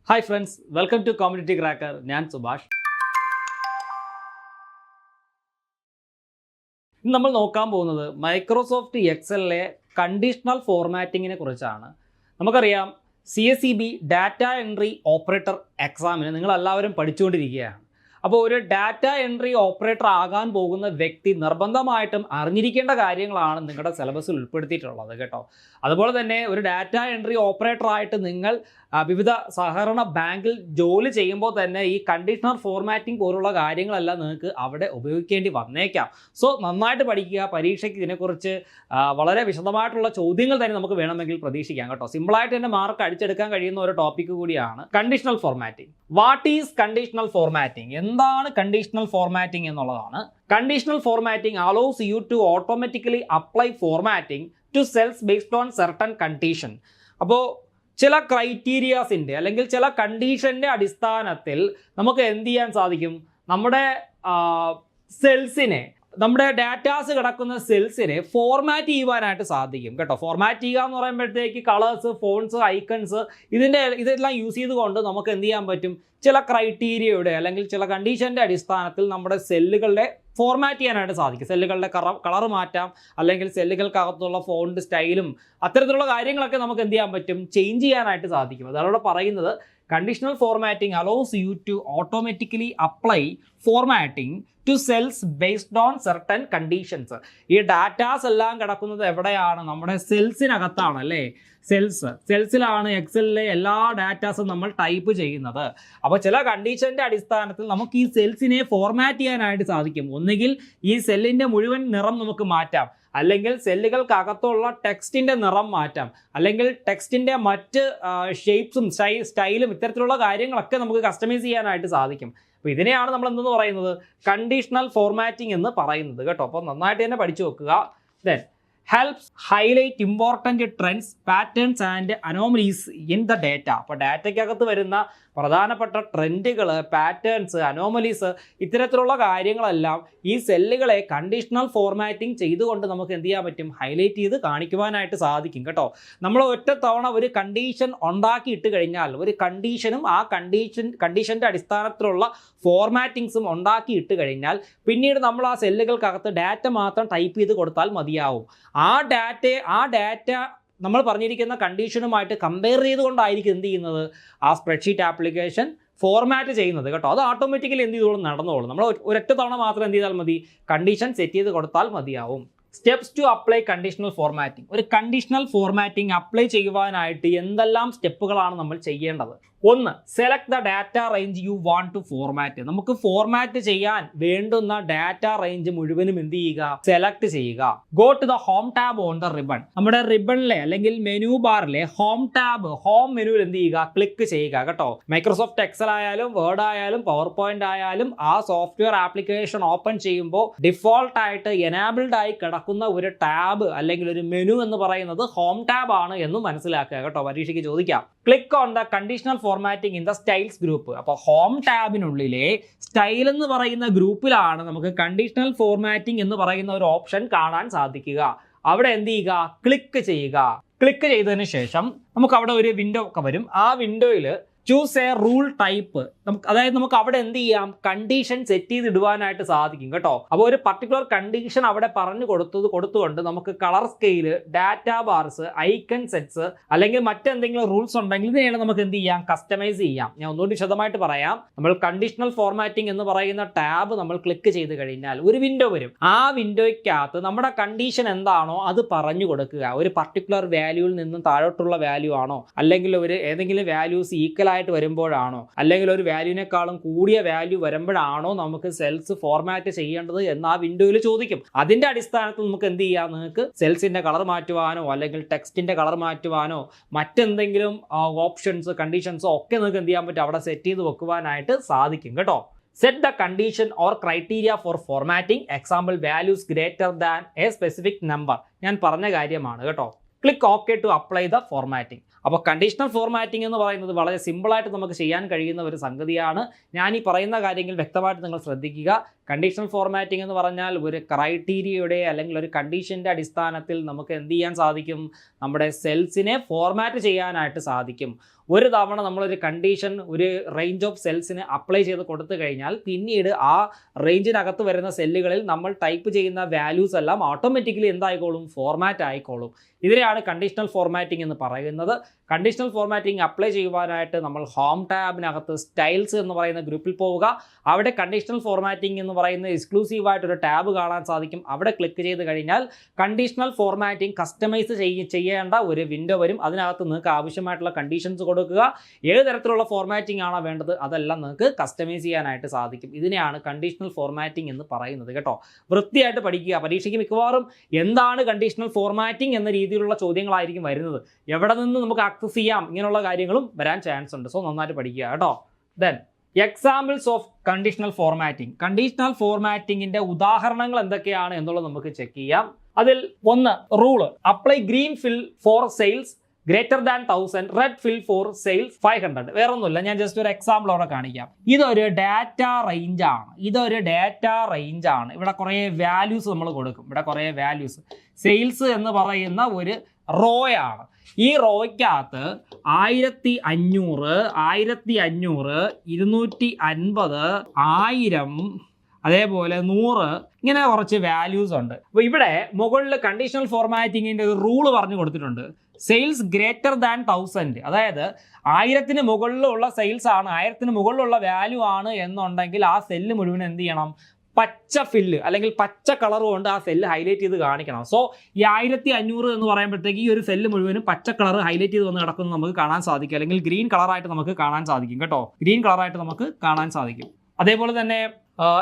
Hi friends, welcome to community cracker. ഞാൻ സുഭാഷ്. ഇന്ന് നമ്മൾ നോക്കാൻ പോകുന്നത് മൈക്രോസോഫ്റ്റ് എക്സലിലെ കണ്ടീഷണൽ ഫോർമാറ്റിങ്ങിനെ കുറിച്ചാണ്. നമുക്കറിയാം, CSEB ഡാറ്റ എൻട്രി ഓപ്പറേറ്റർ എക്സാമിന് നിങ്ങളെല്ലാവരും പഠിച്ചുകൊണ്ടിരിക്കുകയാണ്. അപ്പോൾ ഒരു ഡാറ്റ എൻട്രി ഓപ്പറേറ്റർ ആകാൻ പോകുന്ന വ്യക്തി നിർബന്ധമായിട്ടും അറിഞ്ഞിരിക്കേണ്ട കാര്യങ്ങളാണ് നിങ്ങളുടെ സിലബസിൽ ഉൾപ്പെടുത്തിയിട്ടുള്ളത് കേട്ടോ. അതുപോലെ തന്നെ ഒരു ഡാറ്റ എൻട്രി ഓപ്പറേറ്ററായിട്ട് നിങ്ങൾ വിവിധ സഹകരണ ബാങ്കിൽ ജോലി ചെയ്യുമ്പോൾ തന്നെ ഈ കണ്ടീഷണൽ ഫോർമാറ്റിംഗ് പോലുള്ള കാര്യങ്ങളെല്ലാം നിങ്ങൾക്ക് അവിടെ ഉപയോഗിക്കേണ്ടി വന്നേക്കാം. സോ നന്നായിട്ട് പഠിക്കുക. പരീക്ഷയ്ക്ക് ഇതിനെക്കുറിച്ച് വളരെ വിശദമായിട്ടുള്ള ചോദ്യങ്ങൾ തന്നെ നമുക്ക് വേണമെങ്കിൽ പ്രതീക്ഷിക്കാം കേട്ടോ. സിമ്പിളായിട്ട് തന്നെ മാർക്ക് അടിച്ചെടുക്കാൻ കഴിയുന്ന ഒരു ടോപ്പിക്ക് കൂടിയാണ് conditional formatting. What is conditional formatting? എന്താണ് കണ്ടീഷണൽ ഫോർമാറ്റിംഗ് എന്നുള്ളതാണ്. Conditional formatting allows you to automatically apply formatting to cells based on certain condition. അപ്പോൾ ചില ക്രൈറ്റീരിയാസിൻ്റെ അല്ലെങ്കിൽ ചില കണ്ടീഷൻ്റെ അടിസ്ഥാനത്തിൽ നമുക്ക് എന്ത് ചെയ്യാൻ സാധിക്കും? നമ്മുടെ സെൽസിനെ, നമ്മുടെ ഡാറ്റാസ് കിടക്കുന്ന സെൽസിനെ ഫോർമാറ്റ് ചെയ്യുവാനായിട്ട് സാധിക്കും കേട്ടോ. ഫോർമാറ്റ് ചെയ്യുക എന്ന് പറയുമ്പോഴത്തേക്ക് കളേഴ്സ്, ഫോൺസ്, ഐക്കൺസ് ഇതെല്ലാം യൂസ് ചെയ്തുകൊണ്ട് നമുക്ക് എന്ത് ചെയ്യാൻ പറ്റും? ചില ക്രൈറ്റീരിയയുടെ അല്ലെങ്കിൽ ചില കണ്ടീഷൻ്റെ അടിസ്ഥാനത്തിൽ നമ്മുടെ സെല്ലുകളുടെ ഫോർമാറ്റ് ചെയ്യാനായിട്ട് സാധിക്കും. സെല്ലുകളുടെ കളർ മാറ്റാം, അല്ലെങ്കിൽ സെല്ലുകൾക്കകത്തുള്ള ഫോണ്ട് സ്റ്റൈലും അത്തരത്തിലുള്ള കാര്യങ്ങളൊക്കെ നമുക്ക് എന്ത് ചെയ്യാൻ പറ്റും? ചേഞ്ച് ചെയ്യാനായിട്ട് സാധിക്കും. അതാണ് പറയുന്നത് conditional formatting allows you to automatically apply formatting to cells based on certain conditions. ഈ ഡാറ്റാസ് എല്ലാം കിടക്കുന്നത് എവിടെയാണ്? നമ്മുടെ സെൽസിനകത്താണ് അല്ലേ? സെൽസിലാണ് എക്സലിലെ എല്ലാ ഡാറ്റാസും നമ്മൾ ടൈപ്പ് ചെയ്യുന്നത്. അപ്പോൾ ചില കണ്ടീഷൻ്റെ അടിസ്ഥാനത്തിൽ നമുക്ക് ഈ സെൽസിനെ ഫോർമാറ്റ് ചെയ്യാനായിട്ട് സാധിക്കും. ഒന്നുകിൽ ഈ സെല്ലിൻ്റെ മുഴുവൻ നിറം നമുക്ക് മാറ്റാം, അല്ലെങ്കിൽ സെല്ലുകൾക്കകത്തുള്ള ടെക്സ്റ്റിൻ്റെ നിറം മാറ്റാം, അല്ലെങ്കിൽ ടെക്സ്റ്റിൻ്റെ മറ്റ് ഷേപ്സും സ്റ്റൈലും ഇത്തരത്തിലുള്ള കാര്യങ്ങളൊക്കെ നമുക്ക് കസ്റ്റമൈസ് ചെയ്യാനായിട്ട് സാധിക്കും. അപ്പോൾ ഇതിനെയാണ് നമ്മൾ എന്തെന്ന് പറയുന്നത്? കണ്ടീഷണൽ ഫോർമാറ്റിംഗ് എന്ന് പറയുന്നത് കേട്ടോ. അപ്പോൾ നന്നായിട്ട് തന്നെ പഠിച്ചു വെക്കുക. Then helps highlight important trends, patterns and anomalies in the data. അപ്പോൾ ഡാറ്റയ്ക്കകത്ത് വരുന്ന പ്രധാനപ്പെട്ട ട്രെൻഡുകൾ, പാറ്റേൺസ്, അനോമലീസ് ഇത്തരത്തിലുള്ള കാര്യങ്ങളെല്ലാം ഈ സെല്ലുകളെ കണ്ടീഷണൽ ഫോർമാറ്റിംഗ് ചെയ്തുകൊണ്ട് നമുക്ക് എന്ത് ചെയ്യാൻ പറ്റും? ഹൈലൈറ്റ് ചെയ്ത് കാണിക്കുവാനായിട്ട് സാധിക്കും കേട്ടോ. നമ്മൾ ഒറ്റ തവണ ഒരു കണ്ടീഷൻ ഉണ്ടാക്കിയിട്ട് കഴിഞ്ഞാൽ, ഒരു കണ്ടീഷനും ആ കണ്ടീഷൻ്റെ അടിസ്ഥാനത്തിലുള്ള ഫോർമാറ്റിങ്സും ഉണ്ടാക്കിയിട്ട് കഴിഞ്ഞാൽ പിന്നീട് നമ്മൾ ആ സെല്ലുകൾക്കകത്ത് ഡാറ്റ മാത്രം ടൈപ്പ് ചെയ്ത് കൊടുത്താൽ മതിയാവും. ആ ഡാറ്റ നമ്മൾ പറഞ്ഞിരിക്കുന്ന കണ്ടീഷനുമായിട്ട് കമ്പയർ ചെയ്തുകൊണ്ടായിരിക്കും എന്ത് ചെയ്യുന്നത്? ആ സ്പ്രെഡ്ഷീറ്റ് ആപ്ലിക്കേഷൻ ഫോർമാറ്റ് ചെയ്യുന്നത് കേട്ടോ. അത് ഓട്ടോമാറ്റിക്കലി എന്ത് ചെയ്തോളും? നടന്നോളും. നമ്മൾ ഒരൊറ്റ തവണ മാത്രം എന്ത് ചെയ്താൽ മതി? കണ്ടീഷൻ സെറ്റ് ചെയ്ത് കൊടുത്താൽ മതിയാവും. Steps to apply conditional formatting. ഒരു കണ്ടീഷണൽ ഫോർമാറ്റിംഗ് അപ്ലൈ ചെയ്യുവാനായിട്ട് എന്തെല്ലാം സ്റ്റെപ്പുകളാണ് നമ്മൾ ചെയ്യേണ്ടത്? ഒന്ന്, select the data range you want to format. നമുക്ക് ഫോർമാറ്റ് ചെയ്യാൻ വേണ്ടുന്ന ഡാറ്റ റേഞ്ച് മുഴുവനും എന്ത് ചെയ്യുക? സെലക്ട് ചെയ്യുക. Go to the home tab on the ribbon. നമ്മുടെ റിബണിലെ അല്ലെങ്കിൽ മെനു ബാറിലെ ഹോം ടാബ്, ഹോം മെനുവിൽ എന്ത് ചെയ്യുക? ക്ലിക്ക് ചെയ്യുക കേട്ടോ. മൈക്രോസോഫ്റ്റ് എക്സൽ ആയാലും വേർഡ് ആയാലും പവർ പോയിന്റ് ആയാലും ആ സോഫ്റ്റ്വെയർ ആപ്ലിക്കേഷൻ ഓപ്പൺ ചെയ്യുമ്പോൾ ഡിഫോൾട്ട് ആയിട്ട് എനാബിൾഡ് ആയി കിടക്കുന്ന ഒരു ടാബ് അല്ലെങ്കിൽ ഒരു മെനു എന്ന് പറയുന്നത് ഹോം ടാബ് ആണ് എന്ന് മനസ്സിലാക്കുക കേട്ടോ. പരീക്ഷയ്ക്ക് ചോദിക്കാം. Click on the conditional formatting in the styles group. അപ്പോൾ ഹോം ടാബിനുള്ളിലെ സ്റ്റൈൽ എന്ന് പറയുന്ന ഗ്രൂപ്പിലാണ് നമുക്ക് കണ്ടീഷണൽ ഫോർമാറ്റിംഗ് എന്ന് പറയുന്ന ഒരു ഓപ്ഷൻ കാണാൻ സാധിക്കുക. അവിടെ എന്ത് ചെയ്യുക? ക്ലിക്ക് ചെയ്യുക. ക്ലിക്ക് ചെയ്തതിന് ശേഷം നമുക്ക് അവിടെ ഒരു വിൻഡോ ഒക്കെ വരും. ആ വിൻഡോയിൽ ചൂസ് എ റൂൾ ടൈപ്പ്, അതായത് നമുക്ക് അവിടെ എന്ത് ചെയ്യാം? കണ്ടീഷൻ സെറ്റ് ചെയ്തിടുവാനായിട്ട് സാധിക്കും കേട്ടോ. അപ്പോൾ ഒരു പർട്ടിക്കുലർ കണ്ടീഷൻ അവിടെ പറഞ്ഞു കൊടുത്തുകൊണ്ട് നമുക്ക് colour scale, data bars, icon sets അല്ലെങ്കിൽ മറ്റെന്തെങ്കിലും റൂൾസ് ഉണ്ടെങ്കിൽ ഇതിനെയാണ് നമുക്ക് എന്ത് ചെയ്യാം? കസ്റ്റമൈസ് ചെയ്യാം. ഞാൻ ഒന്നുകൂടി വിശദമായിട്ട് പറയാം. നമ്മൾ കണ്ടീഷണൽ ഫോർമാറ്റിംഗ് എന്ന് പറയുന്ന ടാബ് നമ്മൾ ക്ലിക്ക് ചെയ്ത് കഴിഞ്ഞാൽ ഒരു വിൻഡോ വരും. ആ വിൻഡോയ്ക്കകത്ത് നമ്മുടെ കണ്ടീഷൻ എന്താണോ അത് പറഞ്ഞു കൊടുക്കുക. ഒരു പർട്ടിക്കുലർ വാല്യൂവിൽ നിന്നും താഴോട്ടുള്ള വാല്യൂ ആണോ, അല്ലെങ്കിൽ ഏതെങ്കിലും വാല്യൂസ് ഈക്വൽ ആയിട്ട് വരുമ്പോഴാണോ, അല്ലെങ്കിൽ ഒരു വാല്യൂവിനേക്കാളും കൂടിയ വാല്യൂ വരുമ്പോഴാണോ നമുക്ക് സെൽസ് ഫോർമാറ്റ് ചെയ്യേണ്ടത് എന്ന് ആ വിൻഡോയിൽ ചോദിക്കും. അതിന്റെ അടിസ്ഥാനത്തിൽ നമുക്ക് എന്ത് ചെയ്യാം? നിങ്ങൾക്ക് സെൽസിന്റെ കളർ മാറ്റുവാനോ അല്ലെങ്കിൽ ടെക്സ്റ്റിന്റെ കളർ മാറ്റുവാനോ മറ്റെന്തെങ്കിലും ഓപ്ഷൻസ്, കണ്ടീഷൻസോ ഒക്കെ നിങ്ങൾക്ക് എന്ത് ചെയ്യാൻ പറ്റും? അവിടെ സെറ്റ് ചെയ്ത് വെക്കുവാനായിട്ട് സാധിക്കും കേട്ടോ. Set the condition or criteria for formatting. Example, values greater than a specific number. ഞാൻ പറഞ്ഞ കാര്യമാണ് കേട്ടോ. Click okay to apply the formatting. അപ്പോൾ കണ്ടീഷണൽ ഫോർമാറ്റിംഗ് എന്ന് പറയുന്നത് വളരെ സിമ്പിളായിട്ട് നമുക്ക് ചെയ്യാൻ കഴിയുന്ന ഒരു സംഗതിയാണ്. ഞാൻ ഈ പറയുന്ന കാര്യങ്ങൾ വ്യക്തമായിട്ട് നിങ്ങൾ ശ്രദ്ധിക്കുക. കണ്ടീഷണൽ ഫോർമാറ്റിംഗ് എന്ന് പറഞ്ഞാൽ ഒരു ക്രൈറ്റീരിയയുടെ അല്ലെങ്കിൽ ഒരു കണ്ടീഷൻ്റെ അടിസ്ഥാനത്തിൽ നമുക്ക് എന്ത് ചെയ്യാൻ സാധിക്കും? നമ്മുടെ സെൽസിനെ ഫോർമാറ്റ് ചെയ്യാനായിട്ട് സാധിക്കും. ഒരു തവണ നമ്മളൊരു കണ്ടീഷൻ ഒരു റേഞ്ച് ഓഫ് സെൽസിന് അപ്ലൈ ചെയ്ത് കൊടുത്തു കഴിഞ്ഞാൽ പിന്നീട് ആ റേഞ്ചിനകത്ത് വരുന്ന സെല്ലുകളിൽ നമ്മൾ ടൈപ്പ് ചെയ്യുന്ന വാല്യൂസ് എല്ലാം ഓട്ടോമാറ്റിക്കലി എന്തായിക്കോളും, ഫോർമാറ്റ് ആയിക്കോളും. ഇതിനെയാണ് കണ്ടീഷണൽ ഫോർമാറ്റിംഗ് എന്ന് പറയുന്നത്. കണ്ടീഷണൽ ഫോർമാറ്റിംഗ് അപ്ലൈ ചെയ്യുവാനായിട്ട് നമ്മൾ ഹോം ടാബിനകത്ത് സ്റ്റൈൽസ് എന്ന് പറയുന്ന ഗ്രൂപ്പിൽ പോവുക. അവിടെ കണ്ടീഷണൽ ഫോർമാറ്റിംഗ് എന്ന് പറയുന്ന എക്സ്ക്ലൂസീവായിട്ടൊരു ടാബ് കാണാൻ സാധിക്കും. അവിടെ ക്ലിക്ക് ചെയ്ത് കഴിഞ്ഞാൽ കണ്ടീഷണൽ ഫോർമാറ്റിംഗ് കസ്റ്റമൈസ് ചെയ്യേണ്ട ഒരു വിൻഡോ വരും. അതിനകത്ത് നിങ്ങൾക്ക് ആവശ്യമായിട്ടുള്ള കണ്ടീഷൻസ് കൊടുക്കുക. ഏത് തരത്തിലുള്ള ഫോർമാറ്റിംഗ് ആണോ വേണ്ടത് അതെല്ലാം നിങ്ങൾക്ക് കസ്റ്റമൈസ് ചെയ്യാനായിട്ട് സാധിക്കും. ഇതിനെയാണ് കണ്ടീഷണൽ ഫോർമാറ്റിംഗ് എന്ന് പറയുന്നത് കേട്ടോ. വൃത്തിയായിട്ട് പഠിക്കുക. പരീക്ഷയ്ക്ക് മിക്കവാറും എന്താണ് കണ്ടീഷണൽ ഫോർമാറ്റിംഗ് എന്ന രീതിയിലുള്ള ചോദ്യങ്ങളായിരിക്കും വരുന്നത്. എവിടെ നിന്ന് നമുക്ക് ആക്സസ് ചെയ്യാം, ഇങ്ങനെയുള്ള കാര്യങ്ങളും വരാൻ ചാൻസ് ഉണ്ട്. സോ നന്നായിട്ട് പഠിക്കുക കേട്ടോ. Then examples of conditional formatting. Conditional ഫോർമാറ്റിംഗിന്റെ ഉദാഹരണങ്ങൾ എന്തൊക്കെയാണ് എന്നുള്ളത് നമുക്ക് ചെക്ക് ചെയ്യാം. അതിൽ ഒന്ന്, rule apply green fill for sales greater than 1000, red fill for sales 500. വേറെ ഒന്നുമില്ല, ഞാൻ ജസ്റ്റ് ഒരു എക്സാമ്പിൾ അവിടെ കാണിക്കാം. ഇതൊരു ഡാറ്റ റേഞ്ച് ആണ്. ഇവിടെ കുറേ വാല്യൂസ് നമ്മൾ കൊടുക്കും. ഇവിടെ കുറേ വാല്യൂസ്. സെയിൽസ് എന്ന് പറയുന്ന ഒരു റോ ആണ്. ഈ റോയ്ക്കകത്ത് 1500, 250, 1000, അതേപോലെ 100 ഇങ്ങനെ കുറച്ച് വാല്യൂസ് ഉണ്ട്. അപ്പോൾ ഇവിടെ മുകളിൽ കണ്ടീഷണൽ ഫോർമാറ്റിങ്ങിൻ്റെ ഒരു റൂള് പറഞ്ഞു കൊടുത്തിട്ടുണ്ട്. സെയിൽസ് ഗ്രേറ്റർ ദാൻ 1000, അതായത് 1000-ന് മുകളിലുള്ള സെയിൽസ് ആണ്, 1000-ന് മുകളിലുള്ള വാല്യൂ ആണ് എന്നുണ്ടെങ്കിൽ ആ സെല്ല് മുഴുവൻ എന്ത് ചെയ്യണം, പച്ച ഫില്ല് അല്ലെങ്കിൽ പച്ച കളർ കൊണ്ട് ആ സെല്ല് ഹൈലൈറ്റ് ചെയ്ത് കാണിക്കണം. സോ ഈ 1500 എന്ന് പറയുമ്പോഴത്തേക്ക് ഈ ഒരു സെല്ല് മുഴുവനും പച്ച കളർ ഹൈലൈറ്റ് ചെയ്ത് വന്ന് കിടക്കുന്നത് നമുക്ക് കാണാൻ സാധിക്കും. അല്ലെങ്കിൽ ഗ്രീൻ കളറായിട്ട് നമുക്ക് കാണാൻ സാധിക്കും കേട്ടോ. ഗ്രീൻ കളറായിട്ട് നമുക്ക് കാണാൻ സാധിക്കും. അതേപോലെ തന്നെ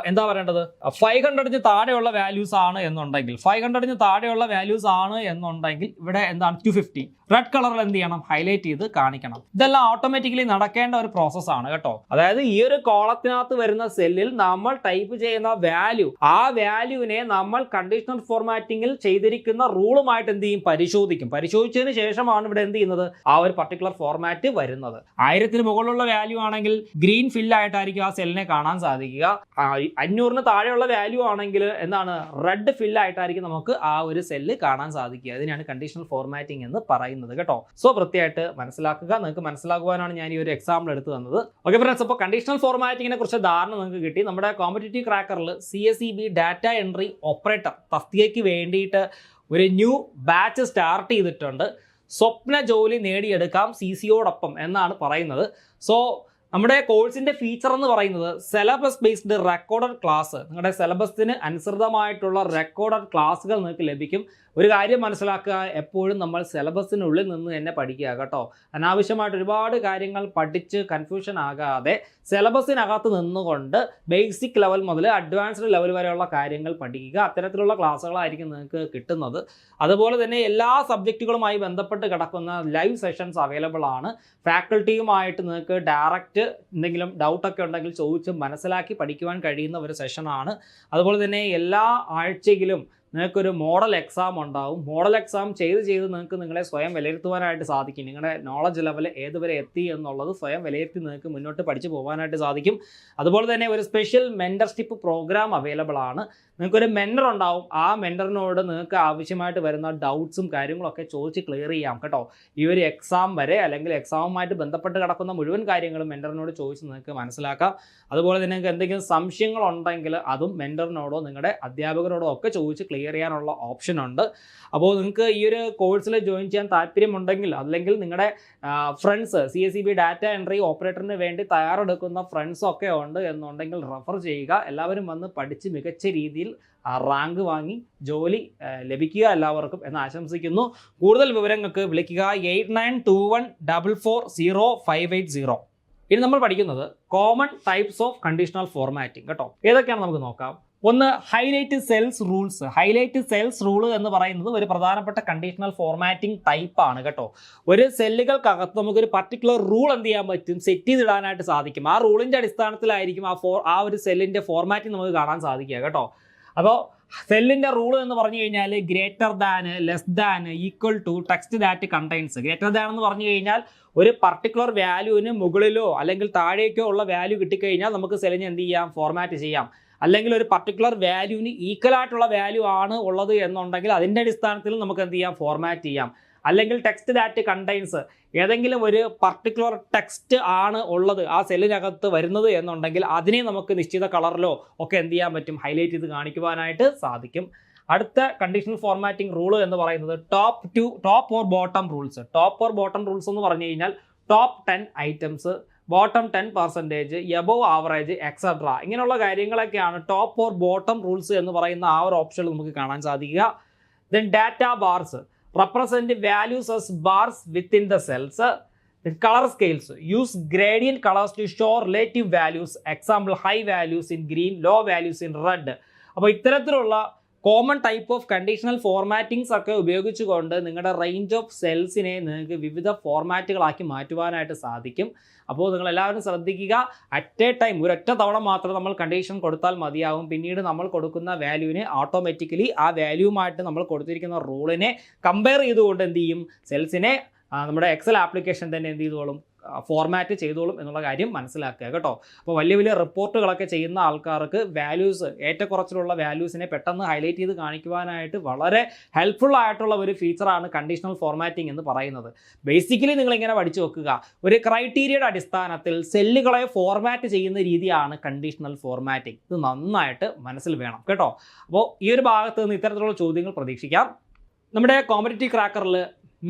എന്താ പറയേണ്ടത്, 500-ന് താഴെയുള്ള വാല്യൂസ് ആണ് എന്നുണ്ടെങ്കിൽ 500-ന് താഴെയുള്ള വാല്യൂസ് ആണ് എന്നുണ്ടെങ്കിൽ ഇവിടെ എന്താണ് 250 റെഡ് കളറിൽ എന്ത് ചെയ്യണം, ഹൈലൈറ്റ് ചെയ്ത് കാണിക്കണം. ഇതെല്ലാം ഓട്ടോമാറ്റിക്കലി നടക്കേണ്ട ഒരു പ്രോസസ്സാണ് കേട്ടോ. അതായത് ഈ ഒരു കോളത്തിനകത്ത് വരുന്ന സെല്ലിൽ നമ്മൾ ടൈപ്പ് ചെയ്യുന്ന വാല്യൂ, ആ വാല്യൂവിനെ നമ്മൾ കണ്ടീഷണൽ ഫോർമാറ്റിംഗിൽ ചെയ്തിരിക്കുന്ന റൂളുമായിട്ട് എന്ത് ചെയ്യും, പരിശോധിച്ചതിന് ശേഷമാണ് ഇവിടെ എന്ത് ചെയ്യുന്നത്, ആ ഒരു പർട്ടിക്കുലർ ഫോർമാറ്റ് വരുന്നത്. 1000-ന് മുകളിലുള്ള വാല്യൂ ആണെങ്കിൽ ഗ്രീൻ ഫില്ലായിട്ടായിരിക്കും ആ സെല്ലിനെ കാണാൻ സാധിക്കുക. 500-ന് താഴെയുള്ള വാല്യൂ ആണെങ്കിൽ എന്താണ്, റെഡ് ഫില്ലായിട്ടായിരിക്കും നമുക്ക് ആ ഒരു സെല്ല് കാണാൻ സാധിക്കുക. ഇതിനാണ് കണ്ടീഷണൽ ഫോർമാറ്റിംഗ് എന്ന് പറയുന്നത് കേട്ടോ. സോ വൃത്തിയായിട്ട് മനസ്സിലാക്കുക. നിങ്ങൾക്ക് മനസ്സിലാക്കുവാനാണ് ഞാൻ ഈ ഒരു എക്സാമ്പിൾ എടുത്തു തന്നത്. ഓക്കെ ഫ്രണ്ട്സ്, അപ്പോൾ കണ്ടീഷണൽ ഫോർമാറ്റിങ്ങിനെ കുറിച്ച് ധാരണ നിങ്ങൾക്ക് കിട്ടി. നമ്മുടെ കോമ്പറ്റേറ്റീവ് ക്രാക്കറിൽ CSEB ഡാറ്റ എൻട്രി ഓപ്പറേറ്റർ തസ്തികയ്ക്ക് വേണ്ടിയിട്ട് ഒരു ന്യൂ ബാച്ച് സ്റ്റാർട്ട് ചെയ്തിട്ടുണ്ട്. സ്വപ്ന ജോലി നേടിയെടുക്കാം CCയോടൊപ്പം എന്നാണ് പറയുന്നത്. സോ നമ്മുടെ കോഴ്സിന്റെ ഫീച്ചർ എന്ന് പറയുന്നത് സിലബസ് ബേസ്ഡ് റെക്കോർഡഡ് ക്ലാസ്. നിങ്ങളുടെ സിലബസിന് അനുസൃതമായിട്ടുള്ള റെക്കോർഡഡ് ക്ലാസ്സുകൾ നിങ്ങൾക്ക് ലഭിക്കും. ഒരു കാര്യം മനസ്സിലാക്കുക, എപ്പോഴും നമ്മൾ സിലബസിനുള്ളിൽ നിന്ന് തന്നെ പഠിക്കുക കേട്ടോ. അനാവശ്യമായിട്ട് ഒരുപാട് കാര്യങ്ങൾ പഠിച്ച് കൺഫ്യൂഷൻ ആകാതെ സിലബസിനകത്ത് നിന്നുകൊണ്ട് ബേസിക് ലെവൽ മുതൽ അഡ്വാൻസ്ഡ് ലെവൽ വരെയുള്ള കാര്യങ്ങൾ പഠിക്കുക. അത്തരത്തിലുള്ള ക്ലാസ്സുകളായിരിക്കും നിങ്ങൾക്ക് കിട്ടുന്നത്. അതുപോലെ തന്നെ എല്ലാ സബ്ജക്റ്റുകളുമായി ബന്ധപ്പെട്ട് കിടക്കുന്ന ലൈവ് സെഷൻസ് അവൈലബിൾ ആണ്. ഫാക്കൽറ്റിയുമായിട്ട് നിങ്ങൾക്ക് ഡയറക്റ്റ് എന്തെങ്കിലും ഡൗട്ടൊക്കെ ഉണ്ടെങ്കിൽ ചോദിച്ച് മനസ്സിലാക്കി പഠിക്കുവാൻ കഴിയുന്ന ഒരു സെഷനാണ്. അതുപോലെ തന്നെ എല്ലാ ആഴ്ചയിലും നിങ്ങൾക്കൊരു മോഡൽ എക്സാം ഉണ്ടാവും. മോഡൽ എക്സാം ചെയ്ത് നിങ്ങൾക്ക് നിങ്ങളെ സ്വയം വിലയിരുത്തുവാനായിട്ട് സാധിക്കും. നിങ്ങളുടെ നോളജ് ലെവൽ ഏതുവരെ എത്തി എന്നുള്ളത് സ്വയം വിലയിരുത്തി നിങ്ങൾക്ക് മുന്നോട്ട് പഠിച്ചു പോകാനായിട്ട് സാധിക്കും. അതുപോലെ തന്നെ ഒരു സ്പെഷ്യൽ മെൻറ്റർഷിപ്പ് പ്രോഗ്രാം അവൈലബിൾ ആണ്. നിങ്ങൾക്കൊരു മെൻറ്റർ ഉണ്ടാവും. ആ മെൻറ്ററിനോട് നിങ്ങൾക്ക് ആവശ്യമായിട്ട് വരുന്ന ഡൗട്ട്സും കാര്യങ്ങളൊക്കെ ചോദിച്ച് ക്ലിയർ ചെയ്യാം കേട്ടോ. ഈ ഒരു എക്സാം വരെ അല്ലെങ്കിൽ എക്സാമുമായിട്ട് ബന്ധപ്പെട്ട് കിടക്കുന്ന മുഴുവൻ കാര്യങ്ങളും മെൻറ്ററിനോട് ചോദിച്ച് നിങ്ങൾക്ക് മനസ്സിലാക്കാം. അതുപോലെ തന്നെ നിങ്ങൾക്ക് എന്തെങ്കിലും സംശയങ്ങളുണ്ടെങ്കിൽ അതും മെൻറ്ററിനോടോ നിങ്ങളുടെ അധ്യാപകരോടോ ഒക്കെ ചോദിച്ച് ക്ലിയർ ചെയ്യാനുള്ള ഓപ്ഷൻ ഉണ്ട്. അപ്പോൾ നിങ്ങൾക്ക് ഈ ഒരു കോഴ്സിൽ ജോയിൻ ചെയ്യാൻ താല്പര്യമുണ്ടെങ്കിൽ, അല്ലെങ്കിൽ നിങ്ങളുടെ ഫ്രണ്ട്സ് CSEB ഡാറ്റ എൻട്രി ഓപ്പറേറ്ററിന് വേണ്ടി തയ്യാറെടുക്കുന്ന ഫ്രണ്ട്സൊക്കെ ഉണ്ട് എന്നുണ്ടെങ്കിൽ റെഫർ ചെയ്യുക. എല്ലാവരും വന്ന് പഠിച്ച് മികച്ച രീതിയിൽ റാങ്ക് വാങ്ങി ജോലി ലഭിക്കുക എല്ലാവർക്കും എന്ന് ആശംസിക്കുന്നു. കൂടുതൽ വിവരങ്ങൾക്ക് വിളിക്കുക 8921440580. ഇനി നമ്മൾ പഠിക്കുന്നത് common types of conditional formatting കേട്ടോ. ഏതൊക്കെയാണ് നമുക്ക് നോക്കാം. ഒന്ന്, highlight cells rules. Highlight cells rule എന്ന് പറയുന്നത് ഒരു പ്രധാനപ്പെട്ട കണ്ടീഷണൽ ഫോർമാറ്റിംഗ് ടൈപ്പാണ് കേട്ടോ. ഒരു സെല്ലുകൾക്കകത്ത് നമുക്കൊരു പർട്ടിക്കുലർ റൂൾ എന്ത് ചെയ്യാൻ പറ്റും, സെറ്റ് ചെയ്തിടാനായിട്ട് സാധിക്കും. ആ റൂളിൻ്റെ അടിസ്ഥാനത്തിലായിരിക്കും ആ ഒരു സെല്ലിൻ്റെ ഫോർമാറ്റിംഗ് നമുക്ക് കാണാൻ സാധിക്കുക കേട്ടോ. അപ്പോൾ സെല്ലിൻ്റെ റൂൾ എന്ന് പറഞ്ഞു കഴിഞ്ഞാൽ greater than, less than, equal to, text that contains. Greater than എന്ന് പറഞ്ഞു കഴിഞ്ഞാൽ ഒരു പർട്ടിക്കുലർ വാല്യൂവിന് മുകളിലോ അല്ലെങ്കിൽ താഴേക്കോ ഉള്ള വാല്യൂ കിട്ടിക്കഴിഞ്ഞാൽ നമുക്ക് സെല്ലിനെ എന്ത് ചെയ്യാം, ഫോർമാറ്റ് ചെയ്യാം. അല്ലെങ്കിൽ ഒരു പർട്ടിക്കുലർ വാല്യൂവിന് ഈക്വൽ ആയിട്ടുള്ള വാല്യൂ ആണ് ഉള്ളത് എന്നുണ്ടെങ്കിൽ അതിൻ്റെ അടിസ്ഥാനത്തിൽ നമുക്ക് എന്ത് ചെയ്യാം, ഫോർമാറ്റ് ചെയ്യാം. അല്ലെങ്കിൽ ടെക്സ്റ്റ് ദാറ്റ് കണ്ടെയ്ൻസ് ഏതെങ്കിലും ഒരു പർട്ടിക്കുലർ ടെക്സ്റ്റ് ആണ് ഉള്ളത് ആ സെല്ലിനകത്ത് വരുന്നത് എന്നുണ്ടെങ്കിൽ അതിനെ നമുക്ക് നിശ്ചിത കളറിലോ ഒക്കെ എന്ത് ചെയ്യാൻ പറ്റും, ഹൈലൈറ്റ് ചെയ്ത് കാണിക്കുവാനായിട്ട് സാധിക്കും. അടുത്ത കണ്ടീഷണൽ ഫോർമാറ്റിംഗ് റൂൾ എന്ന് പറയുന്നത് top or bottom rules. Top or bottom rules എന്ന് പറഞ്ഞു കഴിഞ്ഞാൽ top 10 items, bottom 10%, above average, etcetera, ഇങ്ങനെയുള്ള കാര്യങ്ങളൊക്കെയാണ് ടോപ്പ് ഓർ ബോട്ടം റൂൾസ് എന്ന് പറയുന്ന ആ ഒരു ഓപ്ഷനിൽ നമുക്ക് കാണാൻ സാധിക്കുക. Then data bars represent values as bars within the cells. Then color scales use gradient colors to show relative values. Example, high values in green, low values in red. അപ്പോൾ ഇത്തരത്തിലുള്ള കോമൺ ടൈപ്പ് ഓഫ് കണ്ടീഷണൽ ഫോർമാറ്റിങ്സ് ഒക്കെ ഉപയോഗിച്ചുകൊണ്ട് നിങ്ങളുടെ range of സെൽസിനെ നിങ്ങൾക്ക് വിവിധ ഫോർമാറ്റുകളാക്കി മാറ്റുവാനായിട്ട് സാധിക്കും. അപ്പോൾ നിങ്ങൾ എല്ലാവരും ശ്രദ്ധിക്കുക, അറ്റ് എ ടൈം ഒരൊറ്റ തവണ മാത്രം നമ്മൾ കണ്ടീഷൻ കൊടുത്താൽ മതിയാവും. പിന്നീട് നമ്മൾ കൊടുക്കുന്ന വാല്യൂവിനെ ഓട്ടോമാറ്റിക്കലി ആ വാല്യൂവുമായിട്ട് നമ്മൾ കൊടുത്തിരിക്കുന്ന റൂളിനെ കമ്പയർ ചെയ്തുകൊണ്ട് എന്ത് ചെയ്യും, സെൽസിനെ നമ്മുടെ എക്സൽ ആപ്ലിക്കേഷൻ തന്നെ എന്ത് ചെയ്തോളും, ഫോർമാറ്റ് ചെയ്തോളും എന്നുള്ള കാര്യം മനസ്സിലാക്കുക കേട്ടോ. അപ്പോൾ വലിയ വലിയ റിപ്പോർട്ടുകളൊക്കെ ചെയ്യുന്ന ആൾക്കാർക്ക് വാല്യൂസ് ഏറ്റക്കുറച്ചിലുള്ള വാല്യൂസിനെ പെട്ടെന്ന് ഹൈലൈറ്റ് ചെയ്ത് കാണിക്കുവാനായിട്ട് വളരെ ഹെൽപ്ഫുൾ ആയിട്ടുള്ള ഒരു ഫീച്ചറാണ് കണ്ടീഷണൽ ഫോർമാറ്റിംഗ് എന്ന് പറയുന്നത്. ബേസിക്കലി നിങ്ങളിങ്ങനെ പഠിച്ചു വെക്കുക, ഒരു ക്രൈറ്റീരിയയുടെ അടിസ്ഥാനത്തിൽ സെല്ലുകളെ ഫോർമാറ്റ് ചെയ്യുന്ന രീതിയാണ് കണ്ടീഷണൽ ഫോർമാറ്റിംഗ്. ഇത് നന്നായിട്ട് മനസ്സിൽ വേണം കേട്ടോ. അപ്പോൾ ഈ ഒരു ഭാഗത്ത് നിന്ന് ഇത്തരത്തിലുള്ള ചോദ്യങ്ങൾ പ്രതീക്ഷിക്കാം. നമ്മുടെ കോമ്പറ്റീറ്റീവ് ക്രാക്കറിൽ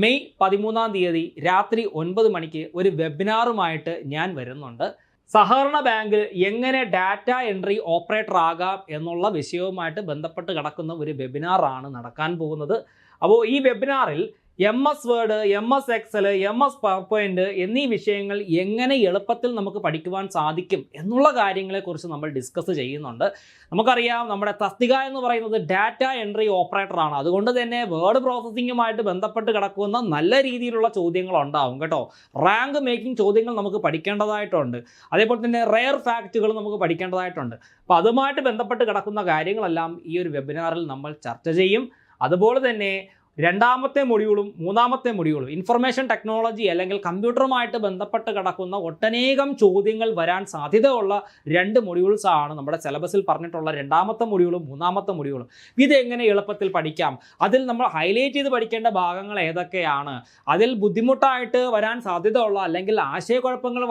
മെയ് 13 രാത്രി 9 മണിക്ക് ഒരു വെബിനാറുമായിട്ട് ഞാൻ വരുന്നുണ്ട്. സഹകരണ ബാങ്കിൽ എങ്ങനെ ഡാറ്റ എൻട്രി ഓപ്പറേറ്റർ ആകാം എന്നുള്ള വിഷയവുമായിട്ട് ബന്ധപ്പെട്ട് കിടക്കുന്ന ഒരു വെബിനാറാണ് നടക്കാൻ പോകുന്നത്. അപ്പോൾ ഈ വെബിനാറിൽ MS Word, MS Excel, MS PowerPoint എന്നീ വിഷയങ്ങൾ എങ്ങനെ എളുപ്പത്തിൽ നമുക്ക് പഠിക്കുവാൻ സാധിക്കും എന്നുള്ള കാര്യങ്ങളെക്കുറിച്ച് നമ്മൾ ഡിസ്കസ് ചെയ്യുന്നുണ്ട്. നമുക്കറിയാം നമ്മുടെ തസ്തിക എന്ന് പറയുന്നത് ഡാറ്റ എൻട്രി ഓപ്പറേറ്ററാണ്. അതുകൊണ്ട് തന്നെ വേർഡ് പ്രോസസ്സിങ്ങുമായിട്ട് ബന്ധപ്പെട്ട് കിടക്കുന്ന നല്ല രീതിയിലുള്ള ചോദ്യങ്ങൾ ഉണ്ടാവും കേട്ടോ. റാങ്ക് മേക്കിംഗ് ചോദ്യങ്ങൾ നമുക്ക് പഠിക്കേണ്ടതായിട്ടുണ്ട്. അതേപോലെ തന്നെ റെയർ ഫാക്റ്റുകൾ നമുക്ക് പഠിക്കേണ്ടതായിട്ടുണ്ട്. അപ്പോൾ അതുമായിട്ട് ബന്ധപ്പെട്ട് കിടക്കുന്ന കാര്യങ്ങളെല്ലാം ഈ ഒരു വെബിനാറിൽ നമ്മൾ ചർച്ച ചെയ്യും. അതുപോലെ തന്നെ രണ്ടാമത്തെ മൊഡ്യൂളും മൂന്നാമത്തെ മൊഡ്യൂളും ഇൻഫർമേഷൻ ടെക്നോളജി അല്ലെങ്കിൽ കമ്പ്യൂട്ടറുമായിട്ട് ബന്ധപ്പെട്ട് കിടക്കുന്ന ഒട്ടനേകം ചോദ്യങ്ങൾ വരാൻ സാധ്യതയുള്ള 2 മൊഡ്യൂൾസാണ് നമ്മുടെ സിലബസിൽ പറഞ്ഞിട്ടുള്ള രണ്ടാമത്തെ മൊഡ്യൂളും മൂന്നാമത്തെ മൊഡ്യൂളും. ഇതെങ്ങനെ എളുപ്പത്തിൽ പഠിക്കാം, അതിൽ നമ്മൾ ഹൈലൈറ്റ് ചെയ്ത് പഠിക്കേണ്ട ഭാഗങ്ങൾ ഏതൊക്കെയാണ്, അതിൽ ബുദ്ധിമുട്ടായിട്ട് വരാൻ സാധ്യതയുള്ള അല്ലെങ്കിൽ ആശയക്കുഴപ്പങ്ങൾ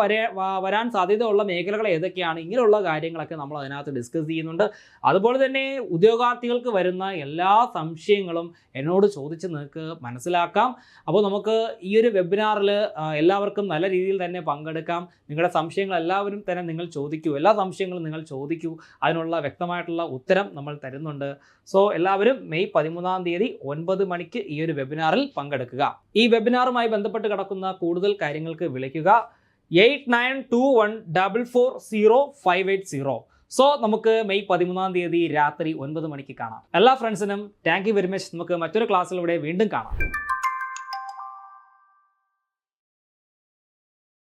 വരാൻ സാധ്യതയുള്ള മേഖലകൾ ഏതൊക്കെയാണ്, ഇങ്ങനെയുള്ള കാര്യങ്ങളൊക്കെ നമ്മൾ അതിനകത്ത് ഡിസ്കസ് ചെയ്യുന്നുണ്ട്. അതുപോലെ തന്നെ ഉദ്യോഗാർത്ഥികൾക്ക് വരുന്ന എല്ലാ സംശയങ്ങളും എന്നോട് ചോദിച്ച് നിങ്ങൾക്ക് മനസ്സിലാക്കാം. അപ്പോൾ നമുക്ക് ഈ ഒരു വെബിനാറിൽ എല്ലാവർക്കും നല്ല രീതിയിൽ തന്നെ പങ്കെടുക്കാം. നിങ്ങളുടെ സംശയങ്ങൾ എല്ലാവരും തന്നെ നിങ്ങൾ ചോദിക്കൂ, എല്ലാ സംശയങ്ങളും നിങ്ങൾ ചോദിക്കൂ, അതിനുള്ള വ്യക്തമായിട്ടുള്ള ഉത്തരം നമ്മൾ തരുന്നുണ്ട്. സോ എല്ലാവരും മെയ് 13 9 മണിക്ക് ഈ ഒരു വെബിനാറിൽ പങ്കെടുക്കുക. ഈ വെബിനാറുമായി ബന്ധപ്പെട്ട് കിടക്കുന്ന കൂടുതൽ കാര്യങ്ങൾക്ക് വിളിക്കുക 8921440580. സോ നമുക്ക് മെയ് 13 രാത്രി 9 മണിക്ക് കാണാം. എല്ലാ ഫ്രണ്ട്സിനും താങ്ക് യു വെരി മച്ച്. നമുക്ക് മറ്റൊരു ക്ലാസ്സിലൂടെ വീണ്ടും കാണാം.